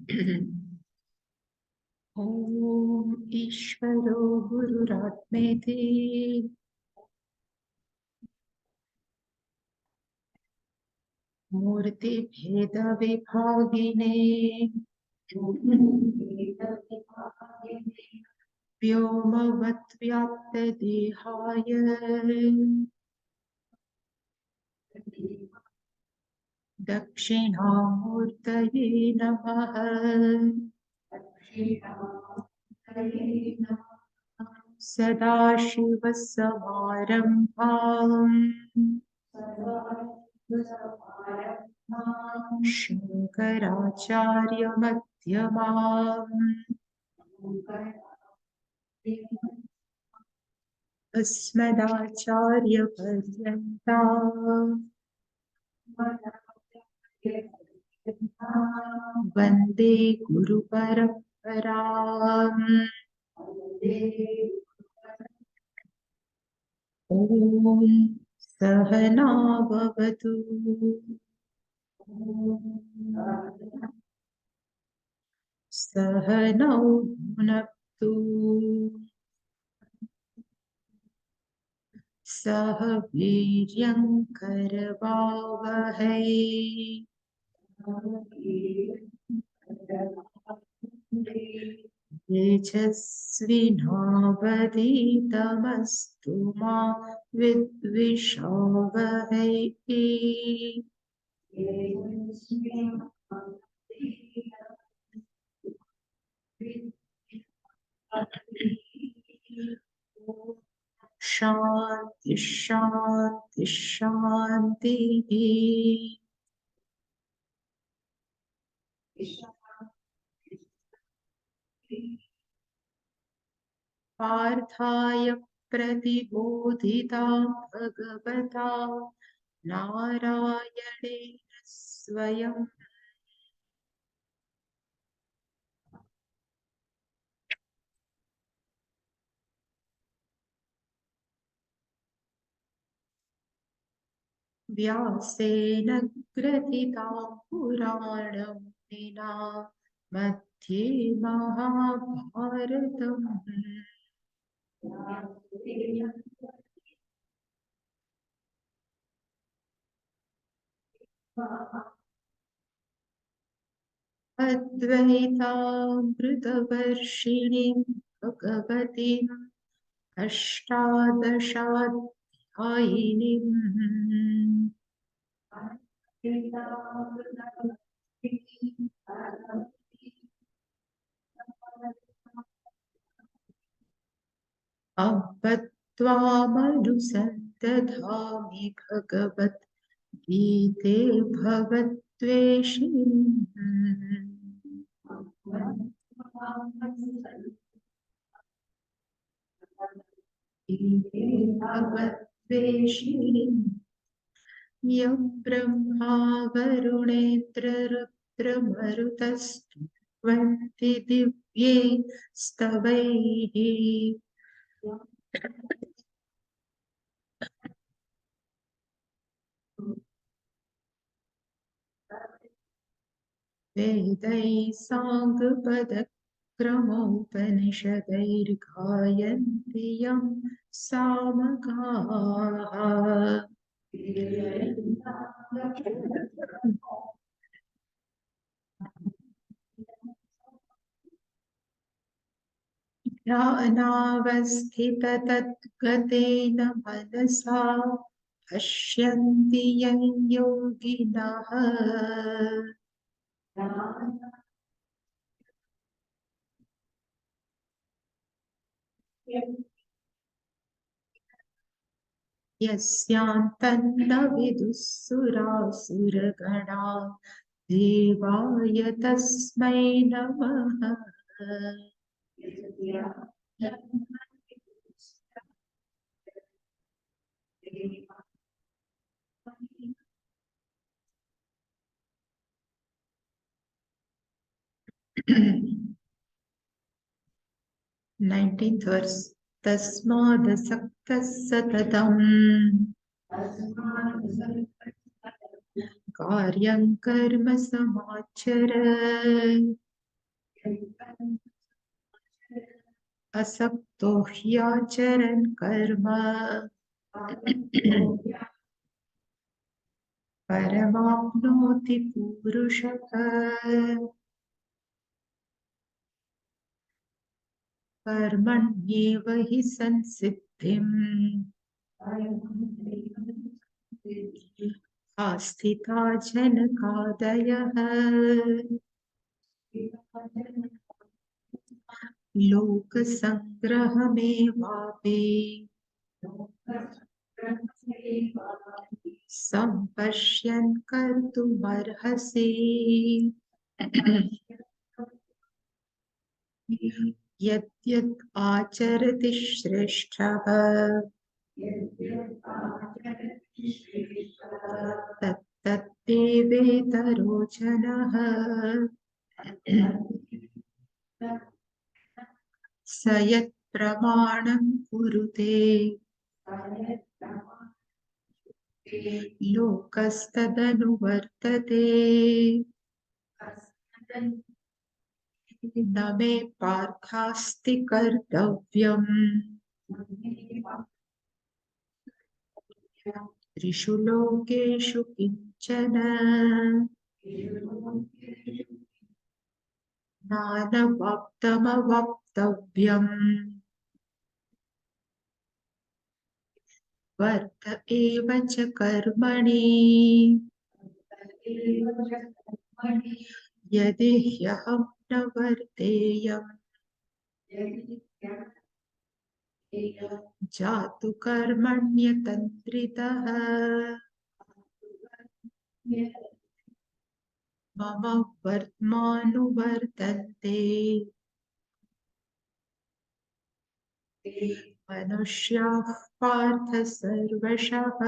ॐ ईश्वरो गुरुरात्मेति मूर्तिभेदविभागिने व्योमवद्व्याप्तदेहाय दक्षिणामूर्तये नमः। सदाशिवसमारम्भाम् शङ्कराचार्यमध्यमाम् अस्मदाचार्यपर्यन्ताम् वन्दे गुरुपरम्पराम्। ॐ सहना भवतु सहनौ भुनक्तु सह वीर्यङ्करवावहै तेजस्विनावधीतमस्तु मा विद्विषावहै। शांति शांति शांति। पार्थाय प्रतिबोधिता भगवता नारायणेन स्वयं व्यासेन ग्रथितां पुराणमुनिना मध्ये महाभारतम्। अद्वैतामृतवर्षिणीं भगवतीम् अष्टादशाध्यायिनीम् अब्ब त्वामनुसन्तधामि भगवद्गीते भगवद्वेषिणीम्। भगवद्वेषिणीम् यं ब्रह्मा वरुणेन्द्ररुद्रमरुतस्तुवन्ति दिव्ये स्तवैः वेदैः साङ्गपदक्रमोपनिषदैर्गायन्ति यं सामगाः। ध्यानावस्थिततद्गतेन मनसा पश्यन्ति यं योगिनः यस्यान्तन्न विदुः सुरासुरगणा देवाय तस्मै नमः। 19th verse. तस्मादसक्तः सततम् कार्यं कर्म समाचर असक्तो ह्याचरन् कर्म परमाप्नोति पुरुषः कर्मण्येव हि संसिद्धिम् आस्थिता जनकादयः लोकसङ्ग्रहमेवापि सम्पश्यन् कर्तुमर्हसि यद्यत् आचरति श्रेष्ठः तत्तद्देवेतरो जनः स यत् प्रमाणं कुरुते लोकस्तदनुवर्तते न मे पार्थास्ति कर्तव्यम् त्रिषु लोकेषु किञ्चन नानवाप्तमवाप्तव्यम् वर्त एव च कर्मणि यदि ह्यहं न वर्तेयम् जातु कर्मण्यतन्त्रितः मम वर्त्मानुवर्तन्ते मनुष्याः पार्थ सर्वशः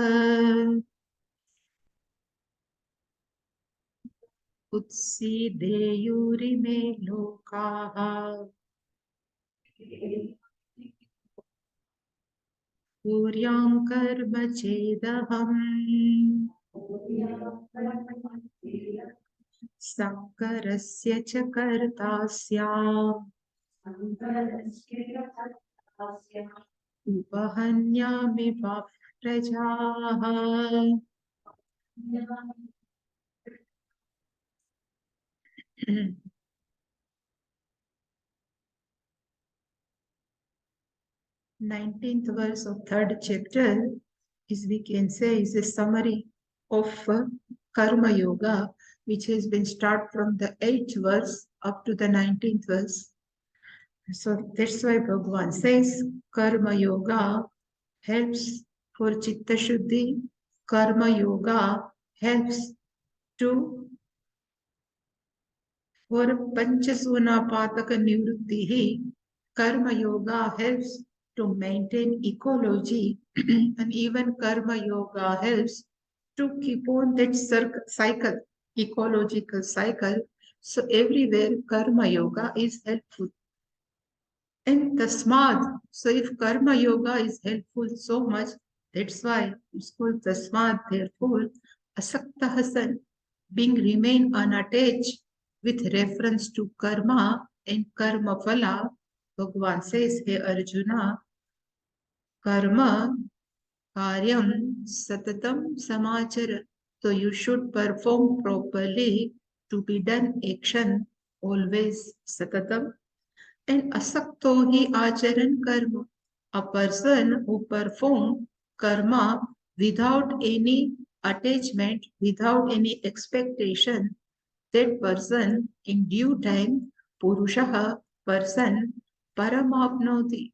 उत्सीदेयुरिमे लोकाः कुर्यां कर्म चेदहम् संकरस्य च कर्ता स्याम् उपहन्यामि प्रजाः 19th verse of 3rd chapter is, we can say, is a summary of Karma Yoga, which has been start from the 8th verse up to the 19th verse. So that's why Bhagavan says Karma Yoga helps for Chitta Shuddhi. Karma Yoga helps for Panchasuna Pataka Nivrutti. Karma Yoga helps to maintain ecology and even Karma Yoga helps to keep on that cycle, ecological cycle. So everywhere Karma Yoga is helpful. And Tasmad, so if Karma Yoga is helpful so much, that's why it's called Tasmad, therefore, Asakta Hasan, being remain unattached with reference to karma and karma phala. Bhagavan says, Hey Arjuna, karma karyam satatam samachara. So you should perform properly to be done action always satatam. And asakto hi acharan karma. A person who perform karma without any attachment, without any expectation, that person in due time, purushaha, person, paramapnoti,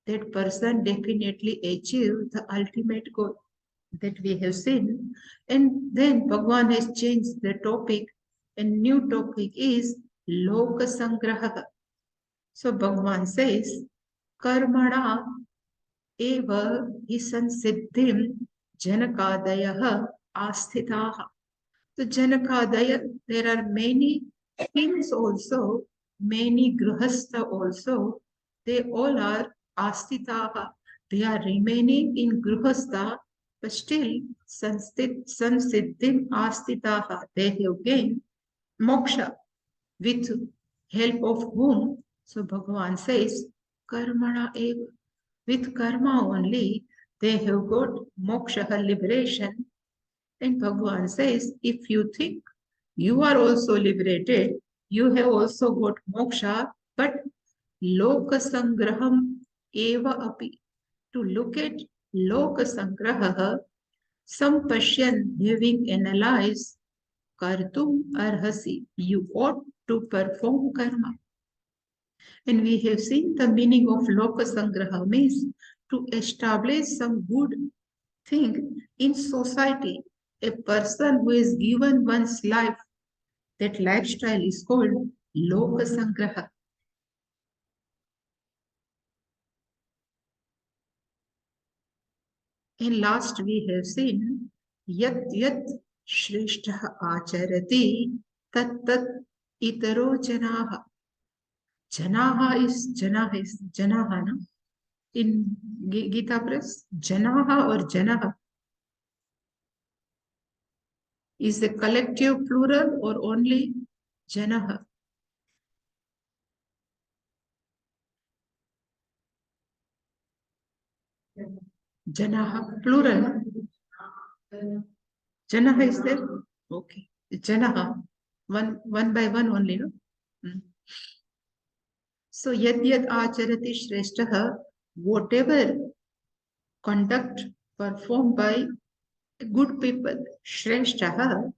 that person definitely achieve the ultimate goal that we have seen. And then Bhagavan has changed the topic, and new topic is Loka Sangraha. So Bhagavan says, Karmana eva isansiddhim janakadayaha asthitaha. So Janakadaya, there are many kings also, many grihastha also, they all are astitaha. They are remaining in grihastha, but still sansiddhim astitaha. They have gained moksha with help of whom? So Bhagavan says, Karmana eva. With karma only, they have got moksha, liberation. And Bhagavan says, if you think you are also liberated, you have also got moksha, but loka sangraham eva api. To look at loka sangraha, sampashyan, having analyzed, kartum arhasi, you ought to perform karma. And we have seen the meaning of loka sangraha means to establish some good thing in society. A person who is given one's life, that lifestyle is called loka sangraha. And last we have seen yat yat shrestha acharati tat tat itaro janaha. Janaha no? In Gita Press, Janaha or Janaha is the collective plural or only Janaha? Janaha, plural. Janaha is there? Okay. Janaha. One by one only, no? Hmm. So, yad yad acharati shrestha, whatever conduct performed by good people, shrestha,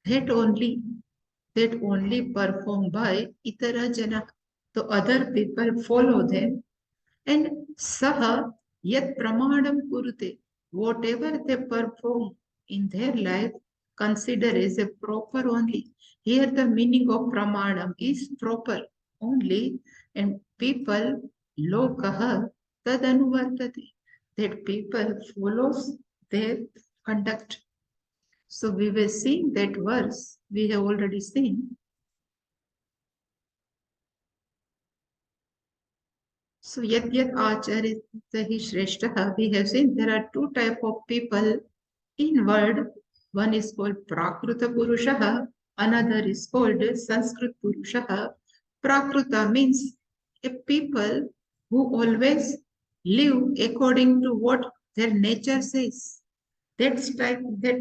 that only performed by itara jana. So other people follow them. And saha yat pramadam kurute, whatever they perform in their life, consider as a proper only. Here the meaning of pramadam is proper only, and people lokaha tadanuvartate, that people follows their conduct. So we were seeing that verse, we have already seen. So yat yat acharitahi shrestha, we have seen there are two type of people in world. One is called Prakruta Purushaha, another is called Sanskrit Purushaha. Prakruta means a people who always live according to what their nature says. That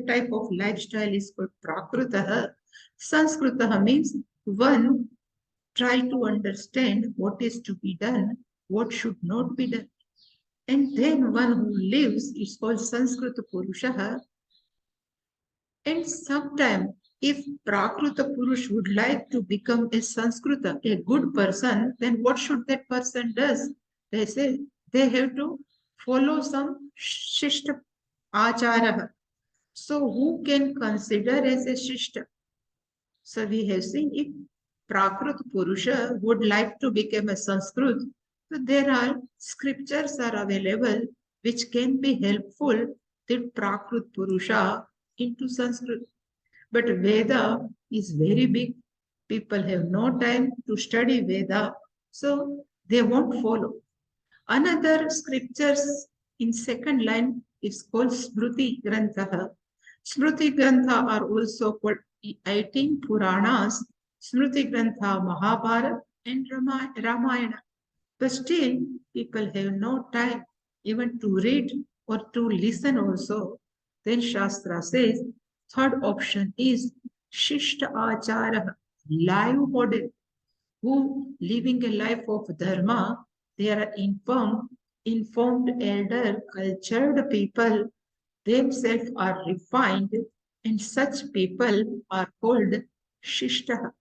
type of lifestyle is called Prakrutaha. Sanskritaha means one try to understand what is to be done, what should not be done. And then one who lives is called Sanskrita Purushaha. And sometimes, if Prakruta Purush would like to become a Sanskrita, a good person, then what should that person does? They say they have to follow some Shishta Achara. So who can consider as a Shishta? So we have seen if Prakrit Purusha would like to become a Sanskrit, so there are scriptures are available which can be helpful to Prakrit Purusha into Sanskrit. But Veda is very big. People have no time to study Veda, so they won't follow. Another scriptures in second line is called Smruti Grantha. Smruti Grantha are also called 18 Puranas, Smruti Grantha, Mahabharata and Ramayana. But still, people have no time even to read or to listen also. Then Shastra says, third option is Shishta Achara, live model, who living a life of dharma, they are informed elder, cultured people, themselves are refined, and such people are called Shishtaha.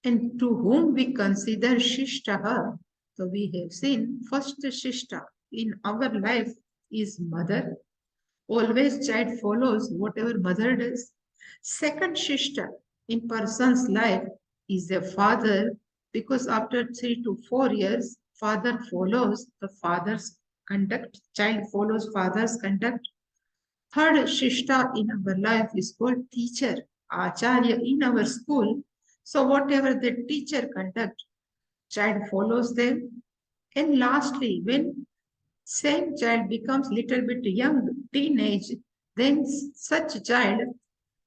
And to whom we consider Shishtaha, so we have seen first Shishta in our life is mother. Always child follows whatever mother does. Second Shishta in person's life is a father, because after 3 to 4 years, father follows the father's conduct, child follows father's conduct. Third Shishta in our life is called teacher, Acharya in our school. So whatever the teacher conduct, child follows them. And lastly, when same child becomes little bit young, teenage, then such child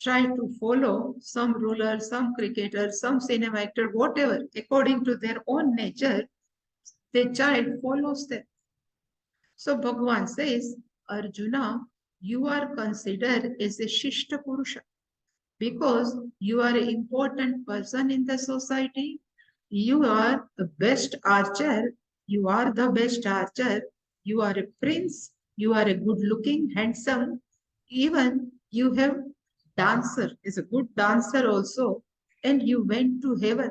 try to follow some ruler, some cricketer, some cinema actor, whatever, according to their own nature, the child follows them. So Bhagavan says, Arjuna, you are considered as a Shishta Purusha because you are an important person in the society. You are the best archer. You are the best archer. You are a prince. You are a good looking, handsome. Even you have dancer, is a good dancer also. And you went to heaven.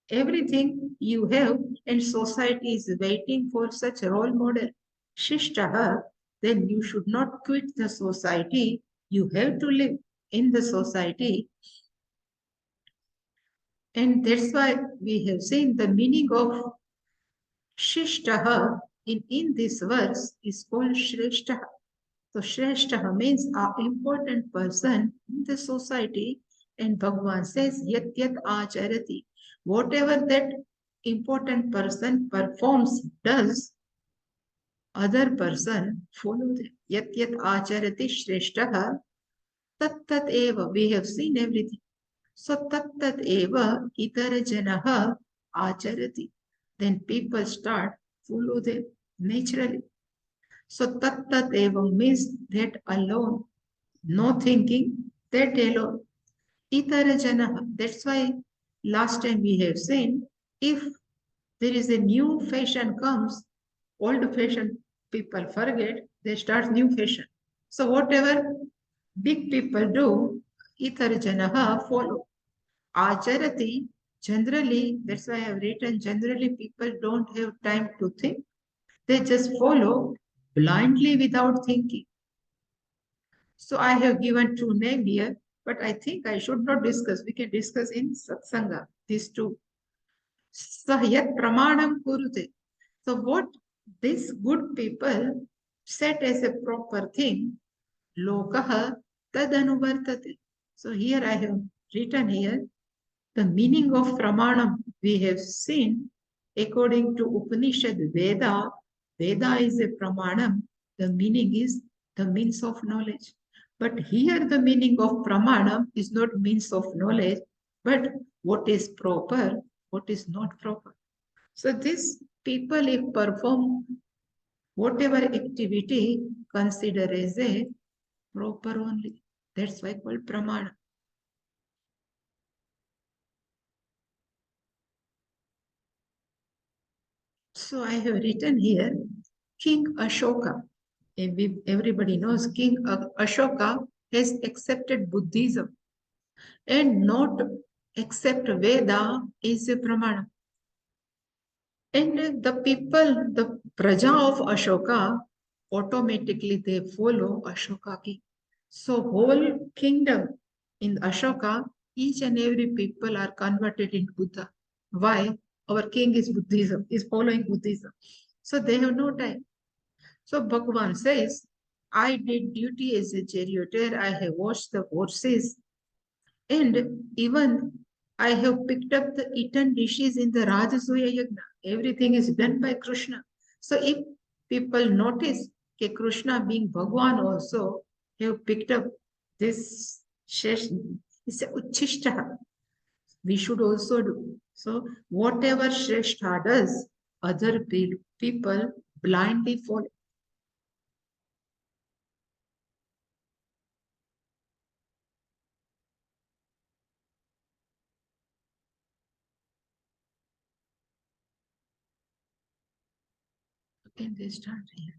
Everything you have and society is waiting for such a role model. Shishtaha, then you should not quit the society. You have to live in the society. And that's why we have seen the meaning of Shishtaha in this verse is called Shreshtaha. So Shreshtaha means an important person in the society. And Bhagavan says, Yat Yat Acharati. Whatever that important person performs, does, other person follow them. Yat Yat Acharati Shreshtaha. Tat Tat Eva. We have seen everything. So Tat Tat Eva Itara Janaha Acharati. Then people start follow them naturally. So Tat Tat Eva means that alone. No thinking, that alone. Itara Janaha. That's why last time we have seen, if there is a new fashion comes, old fashion people forget, they start new fashion. So whatever big people do, Itara Janaha follow. Acharati, generally, that's why I have written, generally people don't have time to think. They just follow blindly without thinking. So I have given two names here, but I think I should not discuss. We can discuss in Satsanga, these two. Sahyat Pramanam Kurute. So what these good people set as a proper thing, Lokaha Tadanuvartate. So here I have written here the meaning of Pramanam. We have seen according to Upanishad Veda, Veda is a Pramanam. The meaning is the means of knowledge. But here the meaning of Pramanam is not means of knowledge, but what is proper, what is not proper. So these people, if perform whatever activity, consider as a proper only. That's why called Pramana. So I have written here, King Ashoka. Everybody knows King Ashoka has accepted Buddhism and not accept Veda is a Pramana. And the people, the Praja of Ashoka, automatically they follow Ashoka king. So whole kingdom in Ashoka, each and every people are converted into Buddha. Why? Our king is Buddhism, is following Buddhism. So they have no time. So Bhagavan says, I did duty as a charioteer, I have watched the horses, and even I have picked up the eaten dishes in the Rajasuya Yagna. Everything is done by Krishna. So if people notice that Krishna being Bhagwan also have picked up this shesh, it's a uchishta. We should also do. So whatever Shrestha does, other people blindly follow. Can they start here?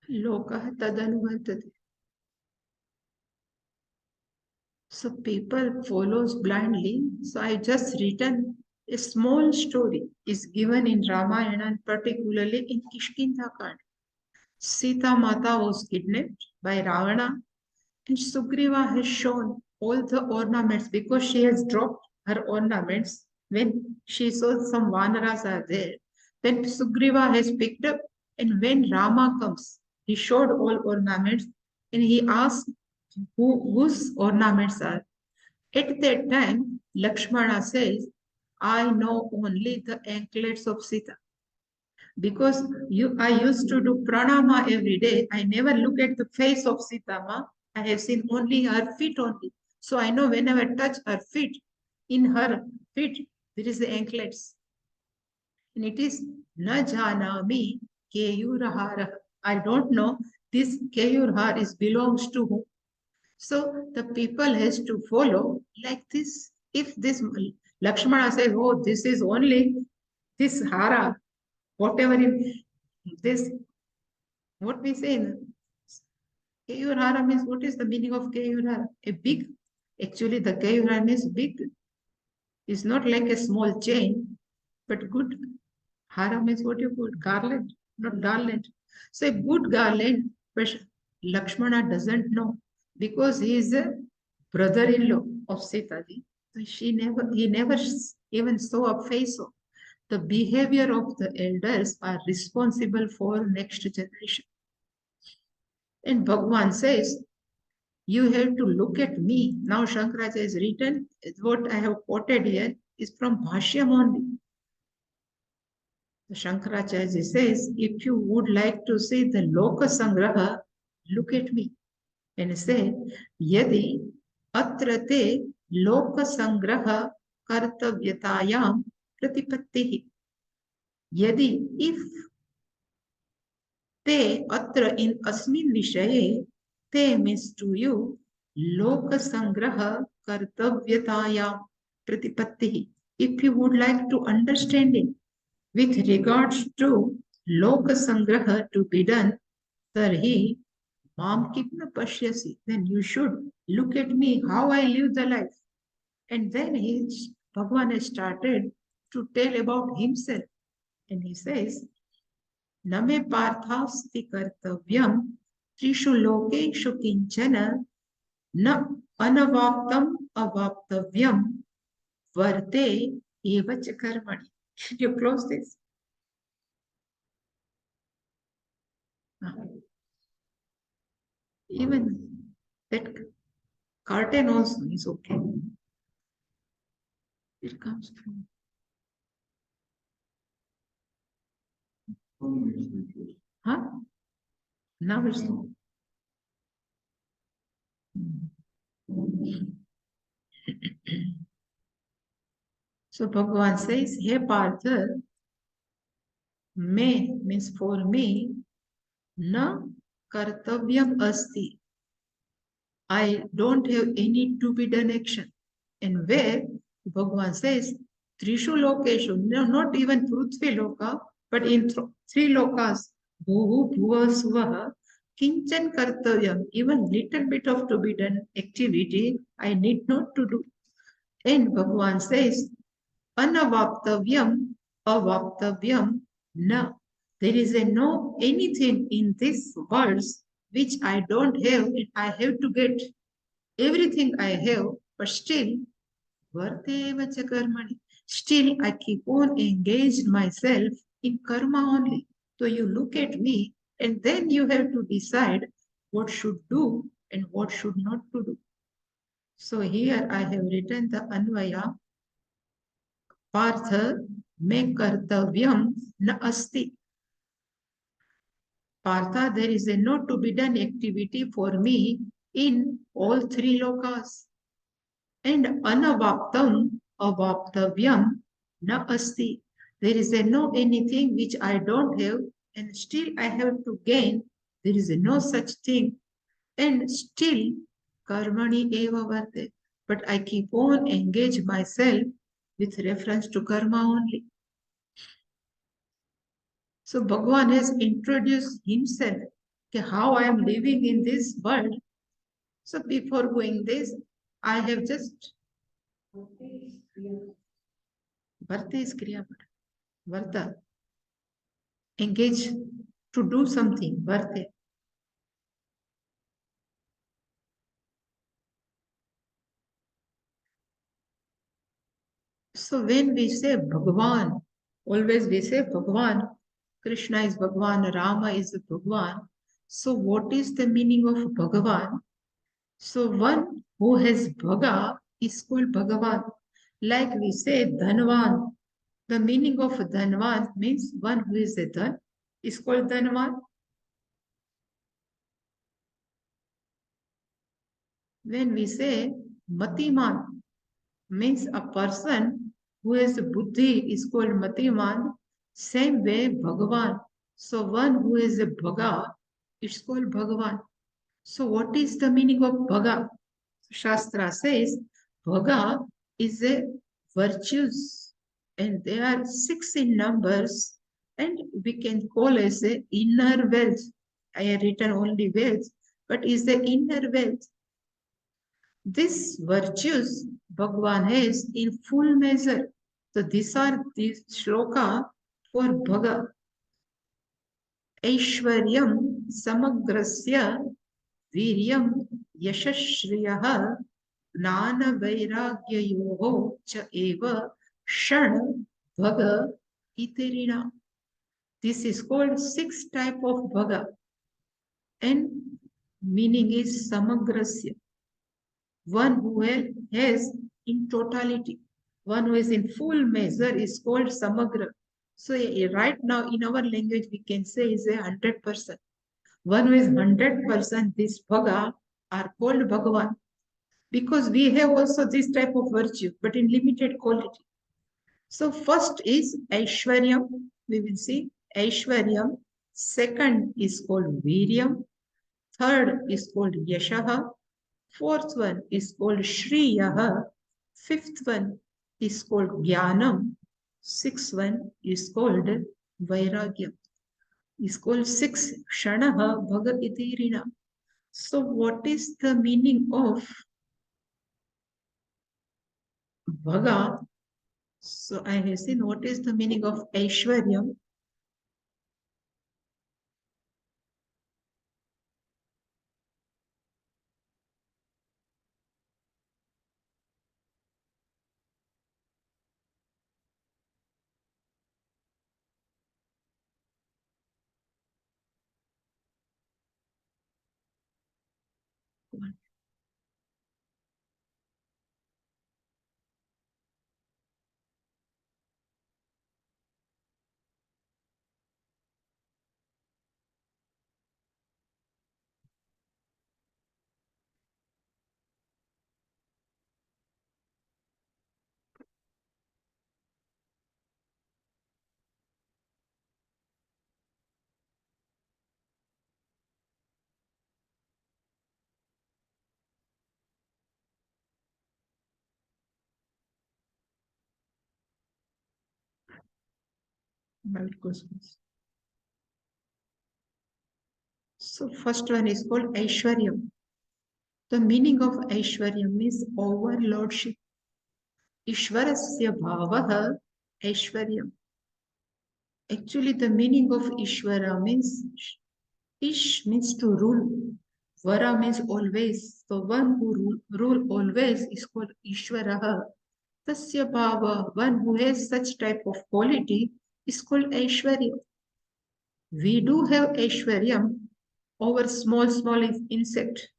Lokah tadanuvartate. So people follows blindly. So I just written a small story is given in Ramayana and particularly in Kishkinda Kand. Sita Mata was kidnapped by Ravana and Sugriva has shown all the ornaments because she has dropped her ornaments when she saw some Vanaras are there. Then Sugriva has picked up and when Rama comes, He showed all ornaments and he asked whose ornaments are. At that time, Lakshmana says, I know only the anklets of Sita. Because I used to do pranama every day. I never look at the face of Sita Ma. I have seen only her feet only. So I know whenever I touch her feet, in her feet, there is the anklets. And it is na janami keyurahara. I don't know this keyurhar is belongs to whom. So the people has to follow like this. If this Lakshmana says, oh, this is only this hara, whatever this, what we say, Keyurhara means, what is the meaning of Keyurhara? A big, actually the Keyurhara means big. It's not like a small chain, but good. Hara means what you put, garland, not garland. So a good garland, but Lakshmana doesn't know because he is a brother-in-law of Sitaji. So he never even saw a face of. The behavior of the elders are responsible for next generation. And Bhagavan says, you have to look at me. Now Shankaracharya is written, what I have quoted here is from Bhashyam only. The Shankaracharya says, if you would like to see the Loka Sangraha, look at me. And say, Yadi atrate Loka Sangraha kartavyatayam pratipattihi. Yadi, if te atra in asmin vishaye, te means to you, Loka Sangraha kartavyatayam pratipattihi. If you would like to understand it with regards to Loka Sangraha to be done, tarhi mam kitna pashyasi, then you should look at me, how I live the life. And then Bhagavan has started to tell about himself. And he says, Name parthasti kartavyam trishu lokeshu kinchana na anavaptam avaptavyam varte evacha karmani. Can you close this? Even that curtain also is okay. It comes from. Huh? Now it's not. So Bhagavan says, Hey Partha, me means for me, na kartavyam asti. I don't have any to be done action. And where Bhagavan says, Trishu lokeshu, no, not even Prithvi loka, but in three lokas, Bhuvu, Bhuva, Suvaha, Kinchan kartavyam, even little bit of to be done activity, I need not to do. And Bhagavan says, Anavaptavyam, avaptavyam, na. There is a no anything in this words which I don't have and I have to get. Everything I have, but still, vartevacha karmani. Still, I keep on engaged myself in karma only. So you look at me and then you have to decide what should do and what should not to do. So here I have written the Anvaya. Partha me kartavyam na asti. Partha, there is a no to be done activity for me in all three lokas. And anavaptam avaptavyam na asti. There is a no anything which I don't have and still I have to gain. There is a no such thing. And still karmani eva varte. But I keep on engage myself with reference to karma only. So Bhagavan has introduced himself, how I am living in this world. So before going this, I have just Varta is Kriya Varta. Engage to do something. Varte. So when we say Bhagavan, always we say Bhagavan, Krishna is Bhagavan, Rama is Bhagavan. So what is the meaning of Bhagavan? So one who has Bhaga is called Bhagavan. Like we say Dhanvan. The meaning of Dhanvan means one who is a Dhan is called Dhanvan. When we say Matiman means a person who has Buddhi is called Matiman. Same way Bhagavan. So one who is a Bhaga is called Bhagavan. So what is the meaning of Bhaga? Shastra says Bhaga is a virtues and they are 6 in numbers and we can call as a inner wealth. I have written only wealth, but is the inner wealth. These virtues Bhagavan has in full measure. So these are the shloka for Bhaga. Aishwaryam samagrasya वीर्यं यशश्रियः ज्ञानवैराग्ययोः च एव क्षण भग इति. This is called 6 type of bhaga and meaning is samagrasya. One who has in totality. One who is in full measure is called samagra. So right now in our language we can say is 100%. One who is 100%, this bhaga are called Bhagavan. Because we have also this type of virtue, but in limited quality. So first is Aishwaryam, we will see Aishwaryam. Second is called Viryam. Third is called Yashaha. Fourth one is called Shriyaha. Fifth one is called Jnanam. Sixth one is called Vairagyam. Is called 6 Shanaha Bhaga iti Rina. So what is the meaning of Bhaga? So I have seen what is the meaning of Aishwaryam. So first one is called Aishwaryam. The meaning of Aishwaryam is overlordship. Ishwarasya bhavaha Aishwaryam. Actually, the meaning of Ishwara means Ish means to rule. Vara means always. So one who rule always is called Ishwaraha. Tasya bhava, one who has such type of quality is called Aishwarya. We do have Aishwaryam over small insect.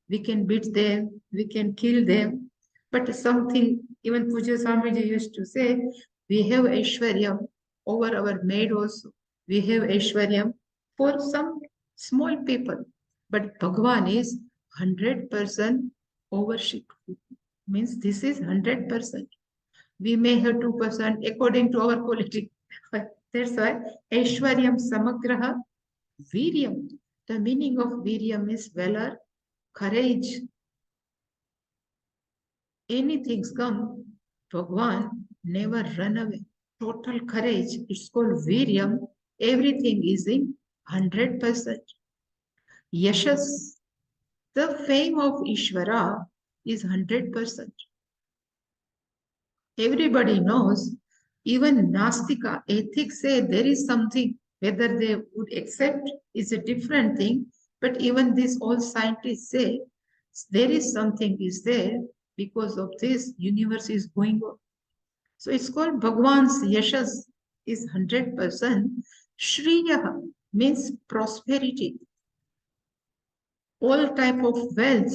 We can beat them, we can kill them. But something, even Puja Swamiji used to say, we have Aishwaryam over our maid also. We have Aishwaryam for some small people. But Bhagavan is 100% overship. Means this is 100%. We may have 2% according to our quality. That's why Aishwaryam Samagraha Viryam. The meaning of Viryam is valor, courage. Anything come, Bhagwan never run away. Total courage. It's called Viryam. Everything is in 100%. Yashas. The fame of Ishvara is 100%. Everybody knows, even Nastika, ethics say there is something, whether they would accept is a different thing, but even this all scientists say there is something is there, because of this universe is going on. So it's called Bhagwan's Yashas is 100%. Shriya means prosperity. all type of wealth.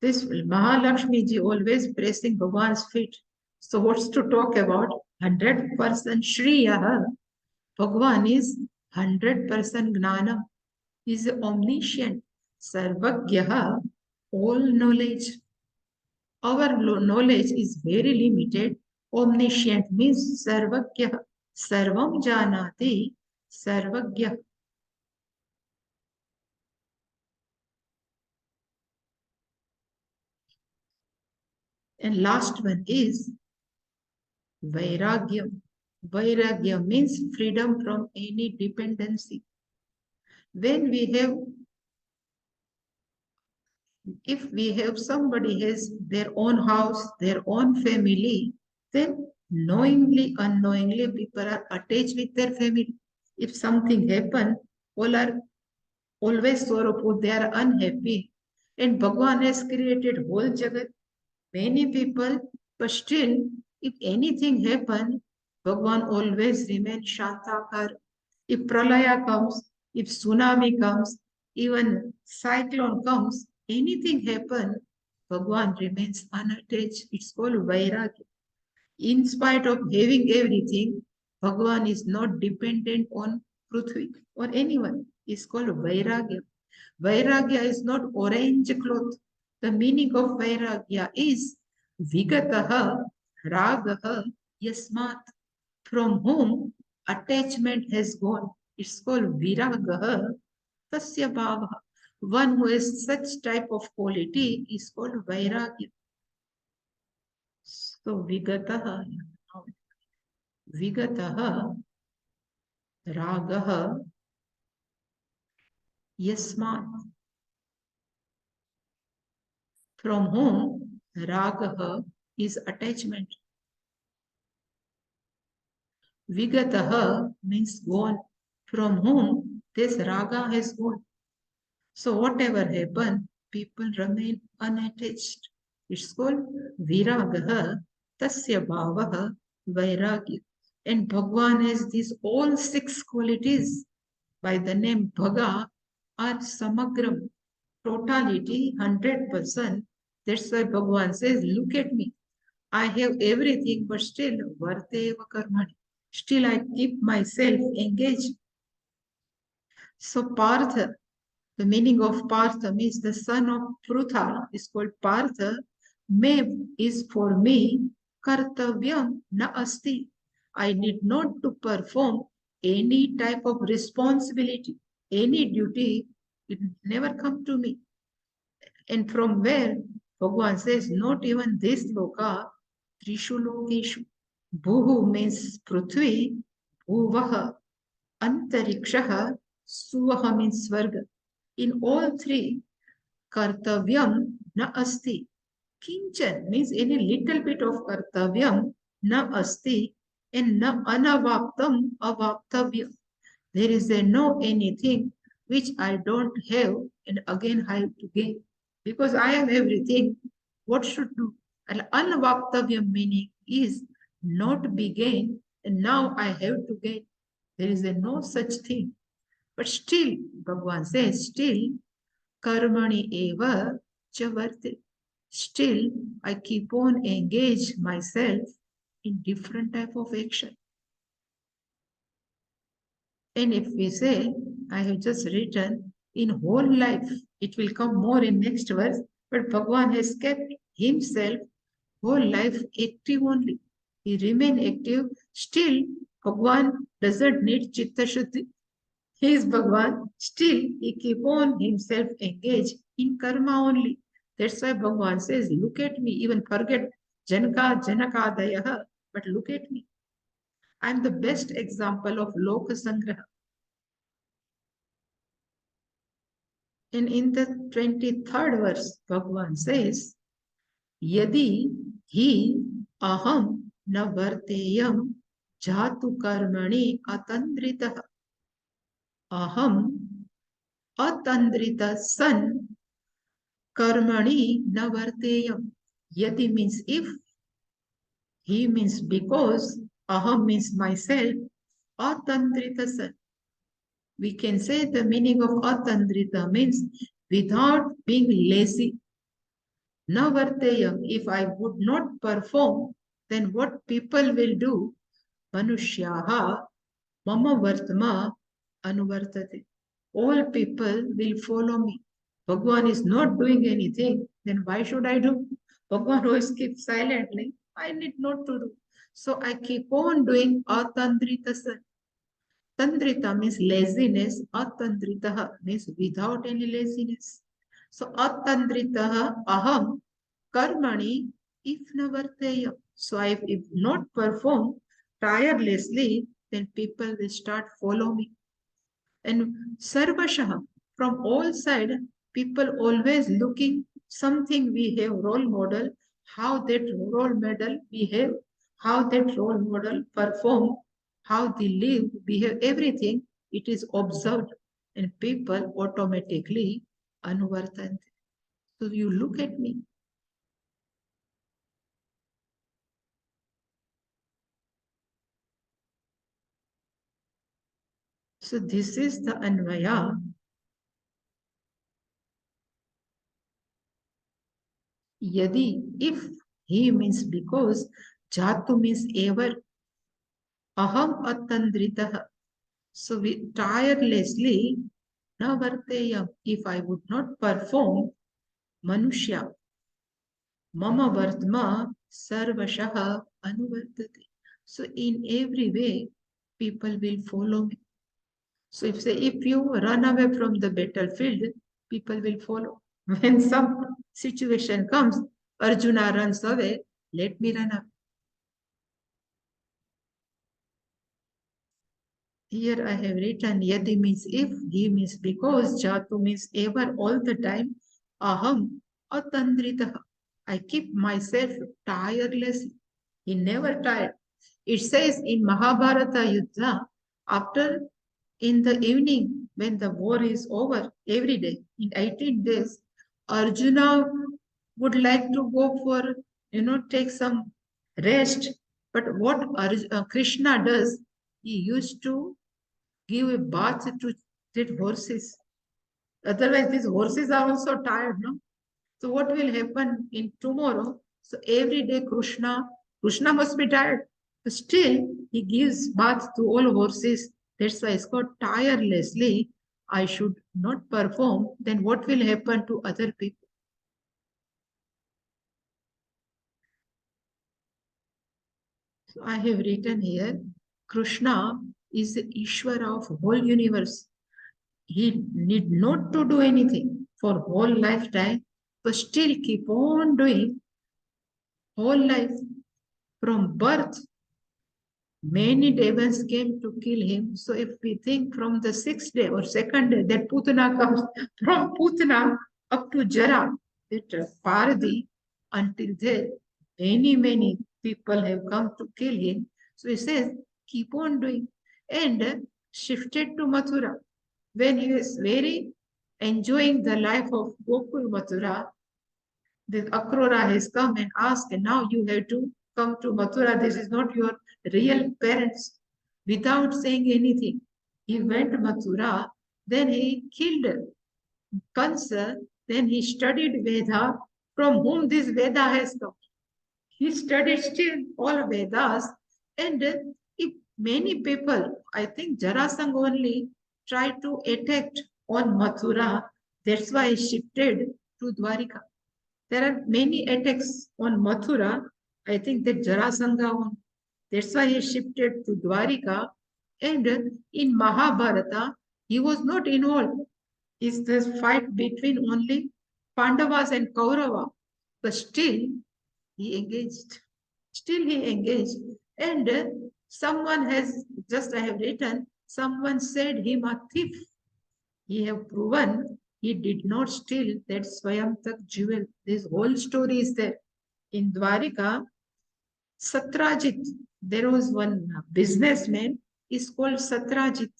This Mahalakshmi ji always pressing Bhagwan's feet. So what's to talk about? 100% Shriya. Bhagwan is 100% Gnana. He is omniscient. Sarvagyaha, all knowledge. Our knowledge is very limited. Omniscient means Sarvagyaha. Sarvam Janati, Sarvagyaha. And last one is Vairagyam. Vairagya means freedom from any dependency. When we have, if we have somebody has their own house, their own family, then knowingly, unknowingly, people are attached with their family. If something happens, all are always sorrowful, they are unhappy. And Bhagwan has created whole Jagat, many people, but still, if anything happens, Bhagwan always remains Shantakar. If Pralaya comes, if tsunami comes, even cyclone comes, anything happens, Bhagwan remains unattached. It's called Vairagya. In spite of having everything, Bhagwan is not dependent on Prithvi or anyone. It's called Vairagya. Vairagya is not orange cloth. The meaning of Vairagya is Vigataha Ragaha Yasmat, from whom attachment has gone. It's called Viragaha Tasya Bhava. One who has such type of quality is called Vairagya. So Vigataha, Vigataha Ragaha Yasmat, from whom Ragaha is attachment. Vigataha means gone, from whom this raga has gone. So whatever happened, people remain unattached. It's called viragaha, tasya bhavaha, vairagya. And Bhagwan has these all 6 qualities by the name Bhaga are samagram, totality, 100%. That's why Bhagwan says, look at me. I have everything, but still, varteva karmani. Still, I keep myself engaged. So, Partha, the meaning of Partha means the son of Prutha is called Partha. Me is for me, kartavyam na asti. I need not to perform any type of responsibility, any duty. It never come to me. And from where Bhagavan says, not even this loka, trishu lokeshu. Bhuhu means Prithvi, Bhuvaha, Antarikshaha, Suvaha means Swarga. In all 3, Kartavyam na asti. Kinchan means any little bit of Kartavyam na asti, and na anavaptam avaptavyam. There is a no anything which I don't have and again I have to gain. Because I am everything, what should do? An anvaktavyam meaning is not be gained and now I have to gain. There is a no such thing. But still, Bhagavan says, still, karmani eva chavarte. Still, I keep on engage myself in different type of action. And if we say, I have just written in whole life, it will come more in next verse, but Bhagwan has kept himself whole life active only. He remain active. Still, Bhagwan doesn't need Chitta Shuddhi. He is Bhagwan. Still, he keep on himself engaged in karma only. That's why Bhagwan says, look at me, even forget Janaka Janakadayaha, but look at me. I am the best example of Loka Sangraha. And in the 23rd verse, Bhagavan says, Yadi hi aham na varteyam jatu karmani atandrita. Aham atandrita san karmani na varteyam. Yadi means if, he means because, aham means myself, atandrita san. We can say the meaning of atandrita means without being lazy. Na varteya, if I would not perform, then what people will do? Manushyaha mama vartma anuvartate. All people will follow me. Bhagwan is not doing anything, then why should I do? Bhagwan always keeps silently. I need not to do. So I keep on doing atandrita. Tandrita means laziness. Atandrita means without any laziness. So atandrita aham karmani if navarteya. So if not perform tirelessly, then people will start follow me. And sarvashah, from all sides, people always looking something we have role model, how that role model behave, how that role model perform, how they live, behave, everything, it is observed and people automatically anuvartante. So you look at me. So this is the Anvaya. Yadi, if he means because, Jatu means ever, aham atandritah. So we tirelessly navarteyam. If I would not perform, manushya mama vartma sarvashaha anuvartate. So in every way, people will follow me. So if you run away from the battlefield, people will follow. When some situation comes, Arjuna runs away, let me run away. Here I have written Yadi means if, he means because, Jatu means ever, all the time, Aham, Atandrita. I keep myself tireless. He never tired. It says in Mahabharata Yuddha, after in the evening when the war is over, every day, in 18 days, Arjuna would like to go for, take some rest. But what Krishna does, he used to give a bath to that horses. Otherwise, these horses are also tired, no? So what will happen in tomorrow? So every day Krishna must be tired. But still, he gives bath to all horses. That's why it's called tirelessly. I should not perform. Then what will happen to other people? So I have written here, Krishna is the Ishvara of whole universe. He need not to do anything for whole lifetime, but still keep on doing whole life. From birth, many devils came to kill him. So if we think from the sixth day or second day that Putana comes, from Putana up to Jara, that Paradi, until there, many people have come to kill him. So he says, keep on doing. And shifted to Mathura. When he was very enjoying the life of Gokul Mathura, the Akrura has come and asked, and now you have to come to Mathura. This is not your real parents. Without saying anything, he went to Mathura, then he killed Kansa, then he studied Veda, from whom this Veda has come. He studied still all Vedas, and if many people, I think Jarasangh only tried to attack on Mathura, that's why he shifted to Dwarika. There are many attacks on Mathura. I think that Jarasangha won. That's why he shifted to Dwarika. And in Mahabharata, he was not involved. It's this fight between only Pandavas and Kaurava. But still, he engaged. Still, he engaged. And someone has, just I have written, someone said him a thief. He have proven he did not steal that Swayamtak jewel. This whole story is there. In Dwarika, Satrajit, there was one businessman, is called Satrajit.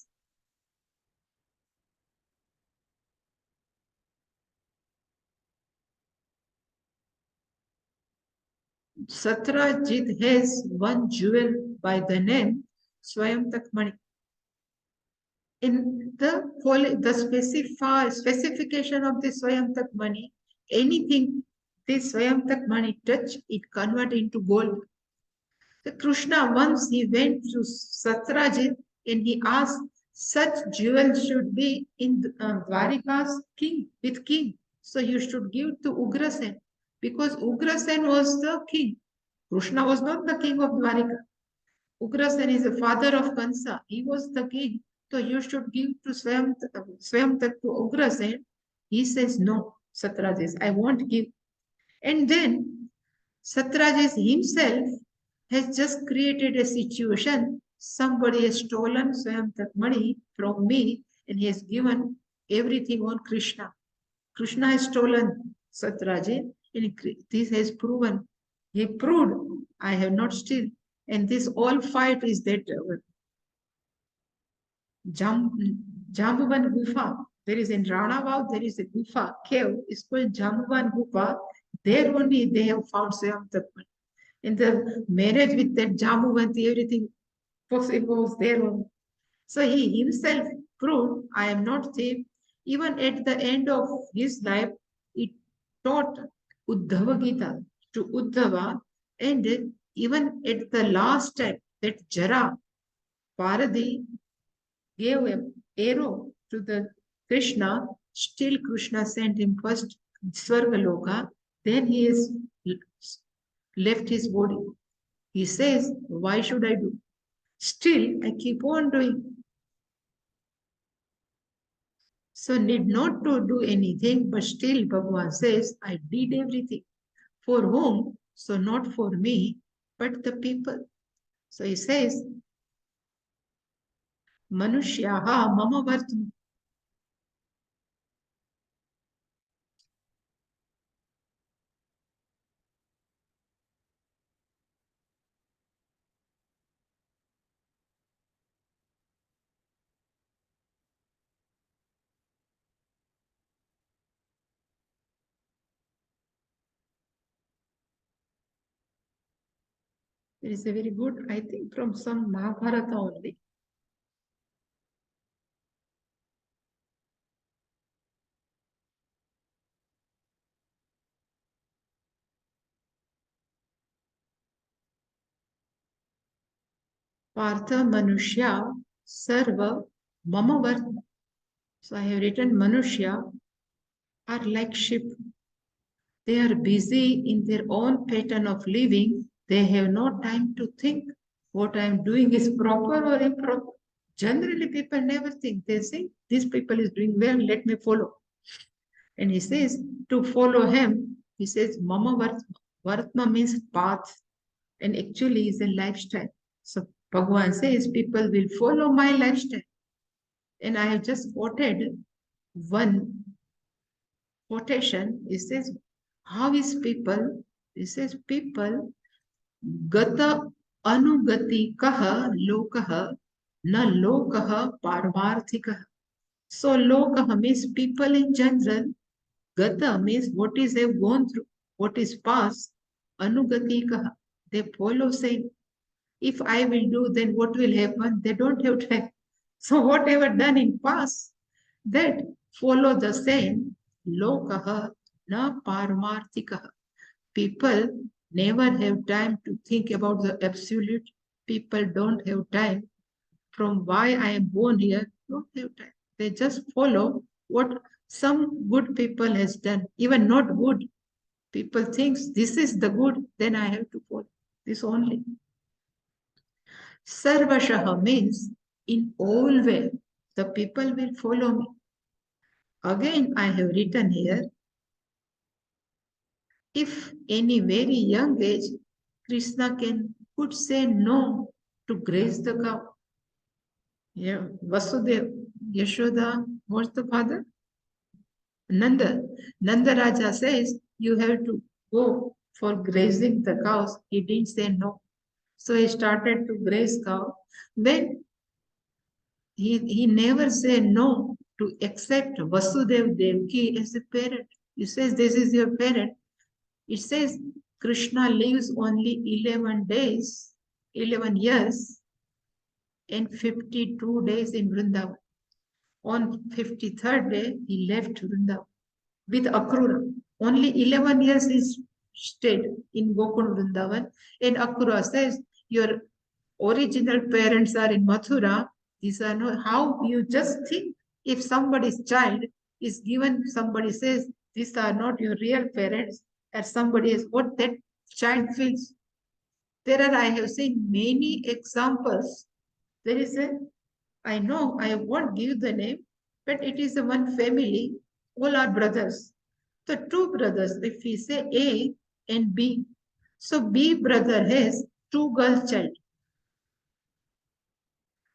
Satrajit has one jewel by the name Swayamtak Mani. In the specification of the Swayamtak money, anything this Swayamtak money touch, it convert into gold. The Krishna once he went to Satrajit and he asked, such jewels should be in Dwarika's king with king. So you should give to Ugrasen because Ugrasen was the king. Krishna was not the king of Dwarika. Ugrasen is the father of Kansa. He was the king. So you should give to Swayamtak to Ugrasen. He says, no, Satrajit, I won't give. And then Satrajit himself has just created a situation. Somebody has stolen Swayamtak money from me and he has given everything on Krishna. Krishna has stolen Satrajit and this has proven. He proved I have not stolen. And this all fight is that Jambuvan Gufa. There is in Ranavav, there is a Gufa, cave. It's called Jambuvan Gufa. There only they have found Swayamtak money. In the marriage with that Jambuvanti, everything possible was there. So he himself proved, I am not thief. Even at the end of his life, he taught Uddhava Gita to Uddhava, and even at the last time, that Jara, Paradi, gave an arrow to the Krishna, still Krishna sent him first Svargaloka, then he is left his body. He says, why should I do? Still, I keep on doing. So need not to do anything, but still Bhagavan says, I did everything. For whom? So not for me, but the people. So he says, Manushyaha mama vartma. It is a very good, I think, from some Mahabharata only. Partha Manushya Sarva Mama Vartma. So I have written Manushya are like sheep. They are busy in their own pattern of living. They have no time to think what I am doing is proper or improper. Generally, people never think. They say, this people is doing well, let me follow. And he says, to follow him, he says, Mama Vartma. Vartma means path and actually is a lifestyle. So Bhagavan says, people will follow my lifestyle. And I have just quoted one quotation. It says, how is people? It says, people gata anugati kaha lokaha na lokaha parmarthikaha. So lokaha means people in general. Gata means what is they've gone through, what is past. Anugati kaha. They follow saying, if I will do, then what will happen? They don't have time. So whatever done in past, that follow the same. Lokaha na parmarthikaha. People never have time to think about the absolute. People don't have time from why I am born here. Don't have time. They just follow what some good people has done, even not good. People thinks this is the good, then I have to follow this only. Sarvashaha means in all way the people will follow me. Again, I have written here, if any very young age, Krishna could say no to graze the cow. Yeah, Vasudev, Yashoda, what's the father? Nanda. Nanda Raja says, you have to go for grazing the cows. He didn't say no. So he started to graze cow. Then he never said no to accept Vasudev Devki as a parent. He says, this is your parent. It says Krishna lives only 11 days, 11 years, and 52 days in Vrindavan. On 53rd day, he left Vrindavan with Akrura. Only 11 years he stayed in Gokul Vrindavan. And Akrura says, your original parents are in Mathura. These are not how you just think if somebody's child is given, somebody says, these are not your real parents, and somebody is what that child feels. There are, I have seen many examples. There is a, I know I won't give the name, but it is a one family, all are brothers. The two brothers, if we say A and B, so B brother has two girl child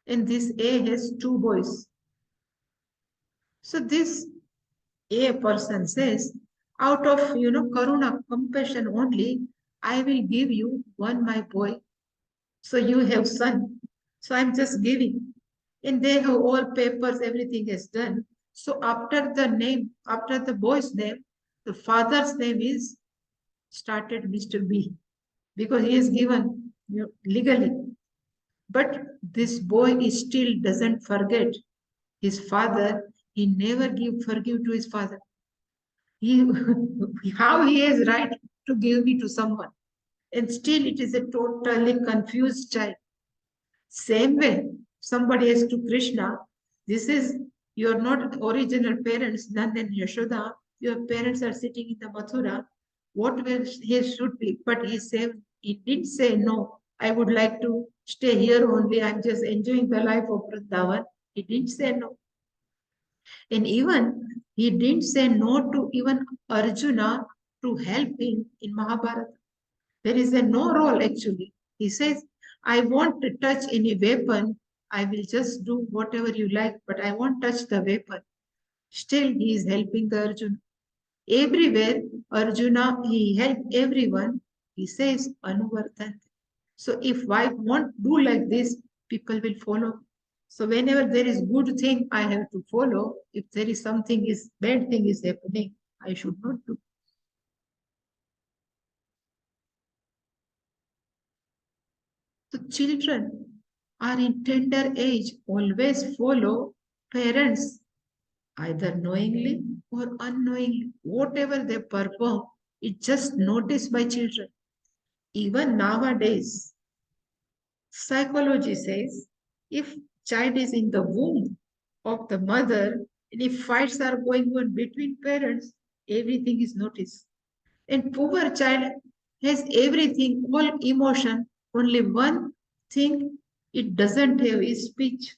and this A has two boys. So this A person says, out of karuna, compassion only, I will give you one my boy. So you have son. So I'm just giving. And they have all papers, everything is done. So after the name, after the boy's name, the father's name is started Mr. B because he is given legally. But this boy is still doesn't forget his father. He never forgive to his father. He, how he has right to give me to someone. And still it is a totally confused child. Same way, somebody has to Krishna, this is, you are not original parents, Nand and Yashoda, your parents are sitting in the Mathura, what will he should be? But he said, he did say no, I would like to stay here only, I'm just enjoying the life of Vrindavan. He didn't say no. And even he didn't say no to even Arjuna to help him in Mahabharata. There is a no role actually. He says, I won't touch any weapon. I will just do whatever you like, but I won't touch the weapon. Still, he is helping the Arjuna. Everywhere, Arjuna, he helped everyone. He says, Anuvartan. So if I won't do like this, people will follow. So whenever there is good thing, I have to follow. If there is something is bad thing is happening, I should not do. So children are in tender age always follow parents either knowingly or unknowingly. Whatever they perform, it's just noticed by children. Even nowadays, psychology says if child is in the womb of the mother and if fights are going on between parents, everything is noticed. And poor child has everything, all emotion, only one thing it doesn't have is speech.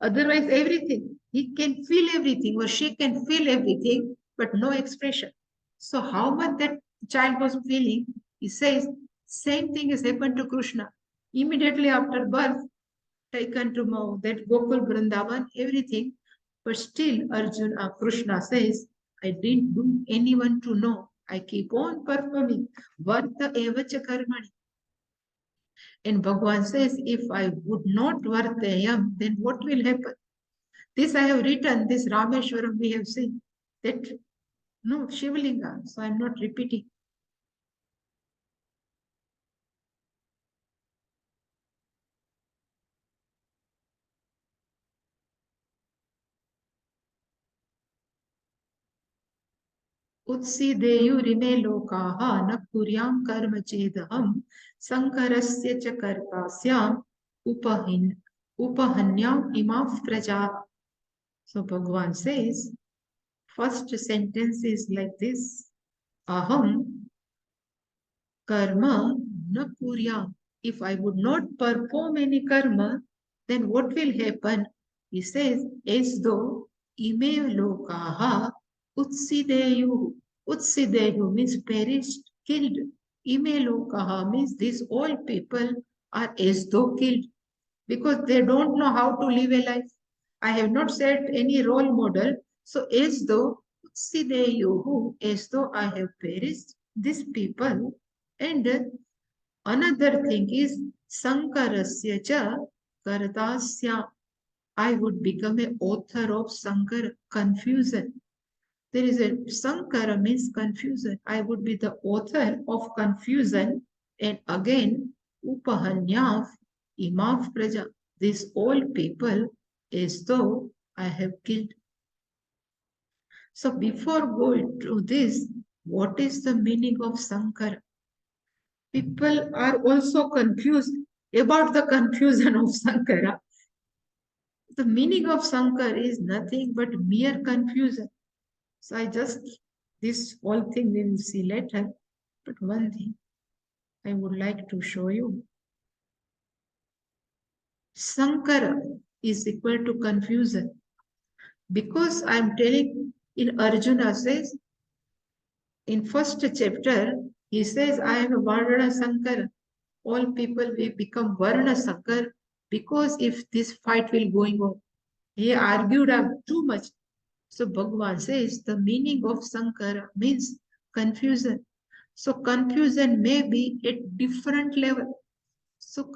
Otherwise, everything. He can feel everything or she can feel everything, but no expression. So how much that child was feeling, he says, same thing has happened to Krishna. Immediately after birth, taken to that Gokul Vrindavan, everything. But still, Arjuna, Krishna says, I didn't do anyone to know. I keep on performing. Varta evacha karmani. And Bhagavan says, if I would not vartayam, then what will happen? This I have written, this Rameshwaram we have seen. That, no, Shivalinga. So I'm not repeating. उत्सीदेयुरिमे लोकाः न कुर्यां कर्म चेदहं संकरस्य च कर्ता स्याम् उपहन्याम् इमाः प्रजाः. So Bhagavan says, first sentence is like this: Aham karma na kuryam. If I would not perform any karma, then what will happen? He says, as though ime lokaha utsideyu. Utsideyu means perished, killed. Ime lokaha means these all people are as though killed because they don't know how to live a life. I have not set any role model. So as though utsideyu, as though I have perished, these people. And another thing is sankarasya cha kartasya. I would become an author of sankara, confusion. There is a sankara means confusion. I would be the author of confusion. And again, upahanyav imav praja. These all people as though I have killed. So before going to this, what is the meaning of Sankara? People are also confused about the confusion of Sankara. The meaning of Sankara is nothing but mere confusion. So this whole thing we will see later. But one thing I would like to show you. Sankara is equal to confusion. Because I am telling in Arjuna says, in first chapter, he says, I am a Varna Sankara. All people will become Varna Sankara because if this fight will going on. He argued up too much. So Bhagavan says the meaning of Sankara means confusion. So confusion may be at different level. So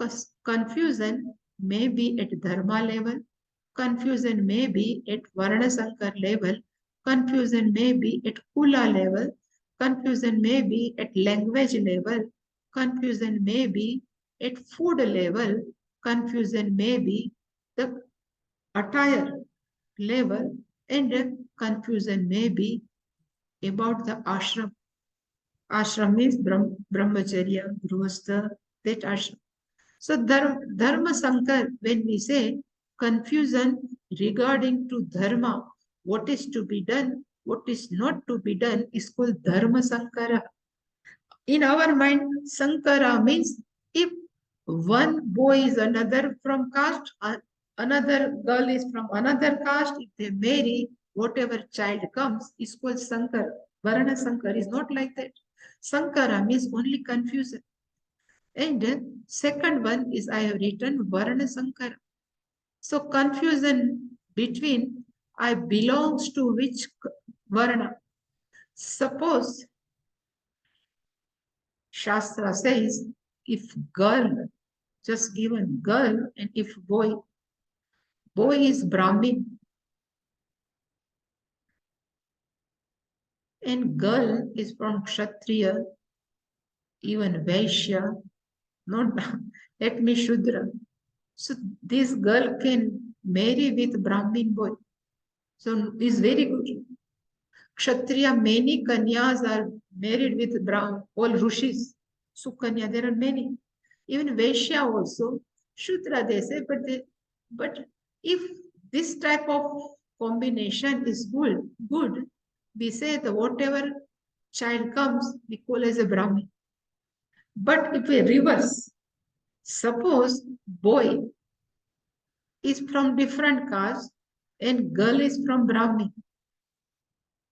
confusion may be at dharma level, confusion may be at Varna Sankar level, confusion may be at Kula level, confusion may be at language level, confusion may be at food level, confusion may be the attire level, and confusion may be about the ashram. Ashram means brahmacharya, grihastha, that ashram. So dharma sankar, when we say confusion regarding to dharma, what is to be done, what is not to be done is called dharma sankara. In our mind, sankara means if one boy is another from caste, another girl is from another caste, if they marry, whatever child comes is called sankara. Varana sankara is not like that. Sankara means only confusion. And second one is I have written Varna Sankara. So confusion between I belongs to which Varna. Suppose Shastra says if girl, just given girl, and if boy, boy is Brahmin and girl is from Kshatriya, even Vaishya, not let me Shudra. So this girl can marry with Brahmin boy. So is very good. Kshatriya, many Kanyas are married with Brahman, all Rishis. Sukanya, there are many. Even Vaishya also, Shudra they say, but if this type of combination is good, we say that whatever child comes, we call as a Brahmin. But if we reverse, suppose boy is from different caste and girl is from Brahmin,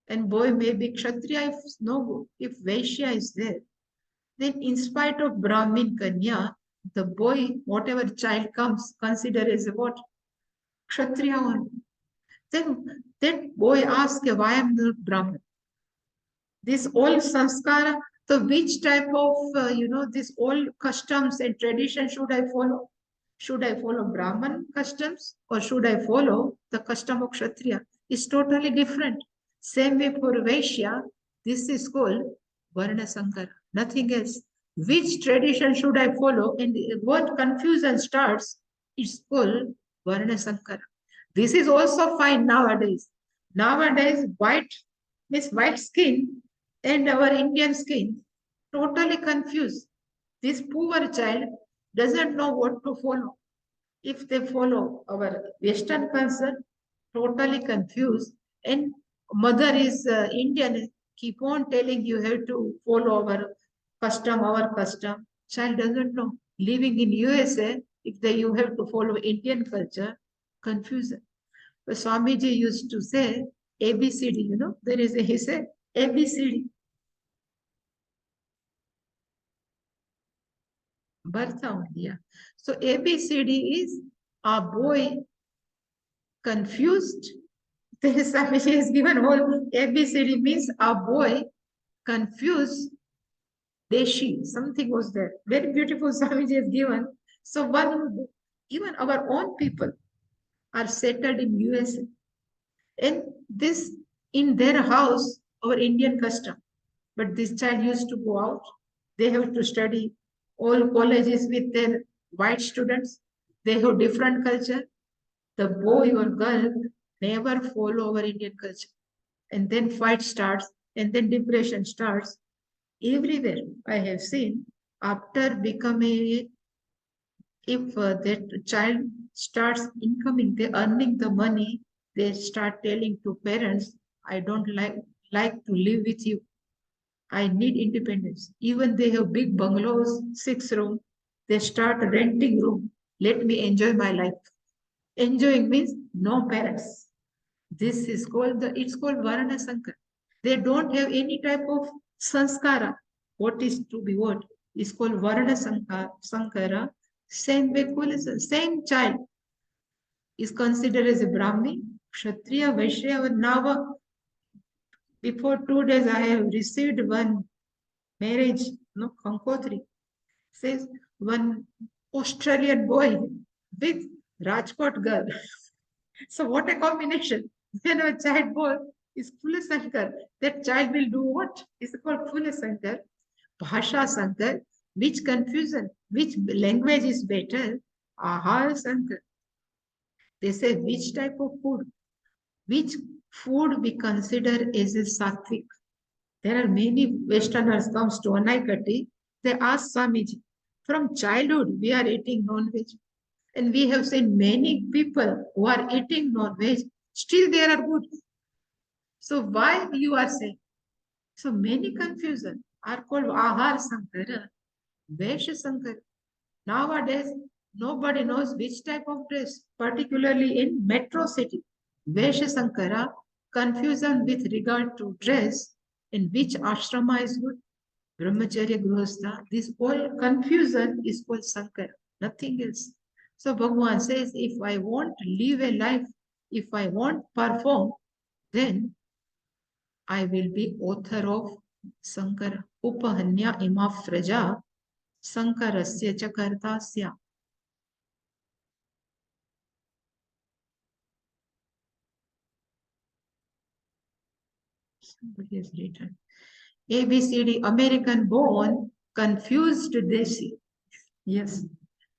and boy may be Kshatriya if Vaishya is there, then in spite of Brahmin Kanya, the boy, whatever child comes, consider as a what? Kshatriya only. Then that boy asks, why am I not Brahmin? This old sanskara, so which type of, this old customs and tradition should I follow? Should I follow Brahman customs or should I follow the custom of Kshatriya? It's totally different. Same way for Vaishya, this is called Varna Sankara, nothing else. Which tradition should I follow and what confusion starts, it's called Varna Sankara. This is also fine nowadays. Nowadays, white skin and our Indian skin totally confused. This poor child doesn't know what to follow. If they follow our Western culture, totally confused, and mother is Indian, keep on telling you have to follow our custom. Child doesn't know. Living in USA, if you have to follow Indian culture, confusion. But Swamiji used to say ABCD, he said ABCD. Birth only, yeah. So ABCD is a boy confused. Swamiji has given whole ABCD means a boy confused. Deshi, something was there. Very beautiful Swamiji has given. So even our own people are settled in USA. And this in their house, our Indian custom. But this child used to go out. They have to study all colleges with their white students. They have different culture. The boy or girl never follow our Indian culture. And then fight starts, and then depression starts. Everywhere I have seen, after becoming, if that child starts incoming, they earning the money, they start telling to parents, I don't like to live with you. I need independence. Even they have big bungalows, 6 room, they start renting room. Let me enjoy my life. Enjoying means no parents. This is called it's called Varana Sankara. They don't have any type of sanskara. What is to be what? Is called Varana Sankara. Same way, same child is considered as a Brahmin, Kshatriya, Vaishya, and Nava. Before 2 days, I have received one marriage, no, Kankotri, says one Australian boy with Rajkot girl. So what a combination. When a child born is Phule Sankar, that child will do what? It's called Phule Sankar, Bhasha Sankar, which confusion, which language is better? Ahar Sankar. They say which type of food, which food we consider as a sattvic. There are many Westerners comes to Anaikatti, they ask Swamiji, from childhood we are eating non-veg. And we have seen many people who are eating non-veg, still they are good. So why you are saying? So many confusion are called Ahar Sankara, Vaishya Sankara. Nowadays, nobody knows which type of dress, particularly in metro city. Vaishya Sankara, confusion with regard to dress in which ashrama is good, Brahmacharya Grihastha. This whole confusion is called Sankara, nothing else. So Bhagavan says, if I want to live a life, if I want to perform, then I will be author of Sankara. Upahanya ima fraja Sankarasya cha kartasya. Somebody has written. ABCD, American born, confused Desi. Yes,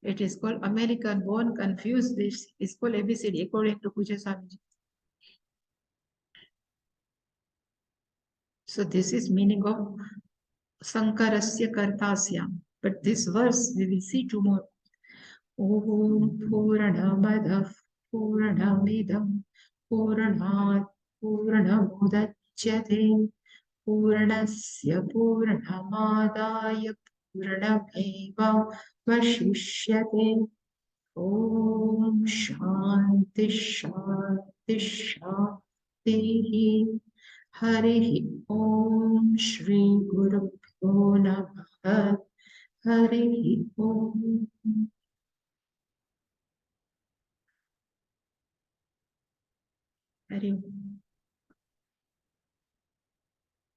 it is called American born, confused Desi. It's called ABCD according to Puja Swamiji. So this is meaning of Sankarasya Kartasya. But this verse we will see tomorrow. Om Purnamadav Purnamidam Purnat Purnamudachyate Purnasya Purnamadaya Purnameva Vashishyate. Om Shanti Shanti Shanti. Hari Om Shri Guru Pyo Namaha. Hari Om. Hari Om.